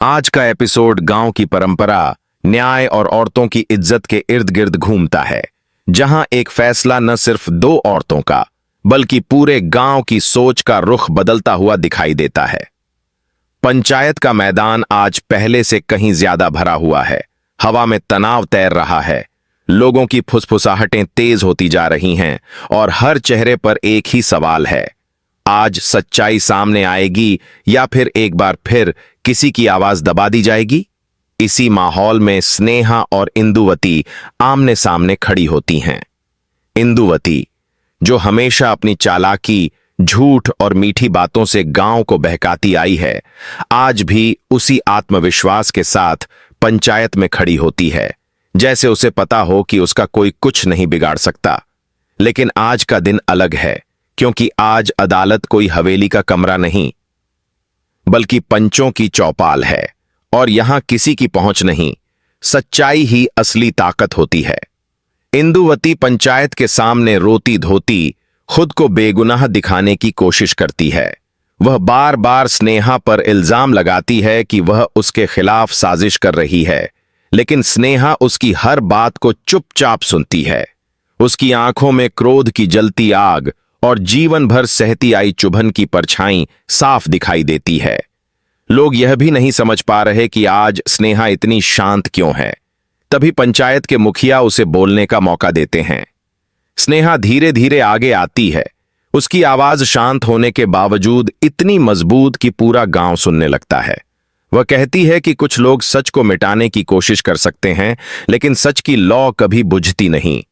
आज का एपिसोड गांव की परंपरा, न्याय और औरतों की इज्जत के इर्द गिर्द घूमता है, जहां एक फैसला न सिर्फ दो औरतों का बल्कि पूरे गांव की सोच का रुख बदलता हुआ दिखाई देता है। पंचायत का मैदान आज पहले से कहीं ज्यादा भरा हुआ है। हवा में तनाव तैर रहा है, लोगों की फुसफुसाहटें तेज होती जा रही हैं और हर चेहरे पर एक ही सवाल है, आज सच्चाई सामने आएगी या फिर एक बार फिर किसी की आवाज दबा दी जाएगी। इसी माहौल में स्नेहा और इंदुवती आमने सामने खड़ी होती हैं। इंदुवती, जो हमेशा अपनी चालाकी, झूठ और मीठी बातों से गांव को बहकाती आई है, आज भी उसी आत्मविश्वास के साथ पंचायत में खड़ी होती है, जैसे उसे पता हो कि उसका कोई कुछ नहीं बिगाड़ सकता। लेकिन आज का दिन अलग है, क्योंकि आज अदालत कोई हवेली का कमरा नहीं बल्कि पंचों की चौपाल है और यहां किसी की पहुंच नहीं, सच्चाई ही असली ताकत होती है। इंदुवती पंचायत के सामने रोती धोती खुद को बेगुनाह दिखाने की कोशिश करती है। वह बार बार स्नेहा पर इल्जाम लगाती है कि वह उसके खिलाफ साजिश कर रही है, लेकिन स्नेहा उसकी हर बात को चुपचाप सुनती है। उसकी आंखों में क्रोध की जलती आग और जीवन भर सहती आई चुभन की परछाई साफ दिखाई देती है। लोग यह भी नहीं समझ पा रहे कि आज स्नेहा इतनी शांत क्यों है। तभी पंचायत के मुखिया उसे बोलने का मौका देते हैं। स्नेहा धीरे धीरे आगे आती है, उसकी आवाज शांत होने के बावजूद इतनी मजबूत कि पूरा गांव सुनने लगता है। वह कहती है कि कुछ लोग सच को मिटाने की कोशिश कर सकते हैं, लेकिन सच की लौ कभी बुझती नहीं।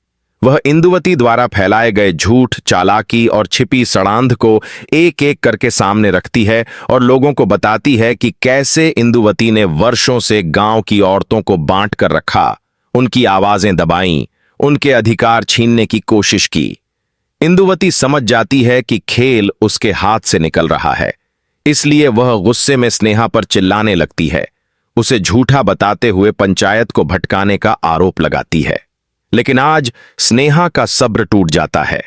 वह इंदुवती द्वारा फैलाए गए झूठ, चालाकी और छिपी षड्यंत्र को एक एक करके सामने रखती है और लोगों को बताती है कि कैसे इंदुवती ने वर्षों से गांव की औरतों को बांट कर रखा, उनकी आवाजें दबाईं, उनके अधिकार छीनने की कोशिश की। इंदुवती समझ जाती है कि खेल उसके हाथ से निकल रहा है, इसलिए वह गुस्से में स्नेहा पर चिल्लाने लगती है, उसे झूठा बताते हुए पंचायत को भटकाने का आरोप लगाती है। लेकिन आज स्नेहा का सब्र टूट जाता है।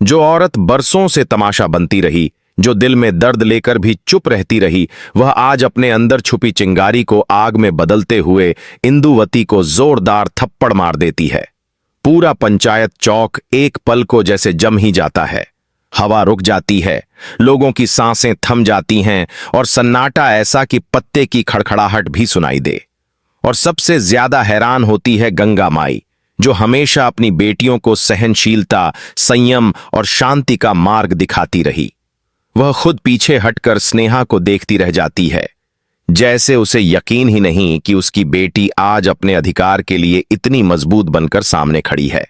जो औरत बरसों से तमाशा बनती रही, जो दिल में दर्द लेकर भी चुप रहती रही, वह आज अपने अंदर छुपी चिंगारी को आग में बदलते हुए इंदुवती को जोरदार थप्पड़ मार देती है। पूरा पंचायत चौक एक पल को जैसे जम ही जाता है। हवा रुक जाती है, लोगों की सांसें थम जाती हैं और सन्नाटा ऐसा कि पत्ते की खड़खड़ाहट भी सुनाई दे। और सबसे ज्यादा हैरान होती है गंगा माई, जो हमेशा अपनी बेटियों को सहनशीलता, संयम और शांति का मार्ग दिखाती रही। वह खुद पीछे हटकर स्नेहा को देखती रह जाती है, जैसे उसे यकीन ही नहीं कि उसकी बेटी आज अपने अधिकार के लिए इतनी मजबूत बनकर सामने खड़ी है।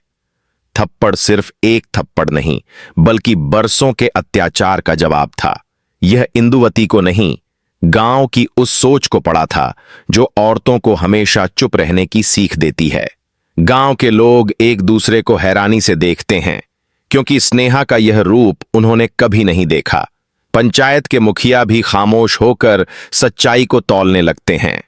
थप्पड़ सिर्फ एक थप्पड़ नहीं, बल्कि बरसों के अत्याचार का जवाब था। यह इंदुवती को नहीं, गांव की उस सोच को पड़ा था जो औरतों को हमेशा चुप रहने की सीख देती है। गांव के लोग एक दूसरे को हैरानी से देखते हैं, क्योंकि स्नेहा का यह रूप उन्होंने कभी नहीं देखा। पंचायत के मुखिया भी खामोश होकर सच्चाई को तौलने लगते हैं।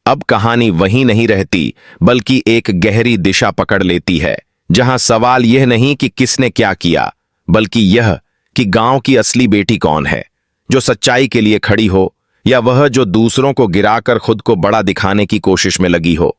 अब कहानी वहीं नहीं रहती, बल्कि एक गहरी दिशा पकड़ लेती है, जहां सवाल यह नहीं कि किसने क्या किया, बल्कि यह कि गांव की असली बेटी कौन है, जो सच्चाई के लिए खड़ी हो, या वह जो दूसरों को गिराकर खुद को बड़ा दिखाने की कोशिश में लगी हो।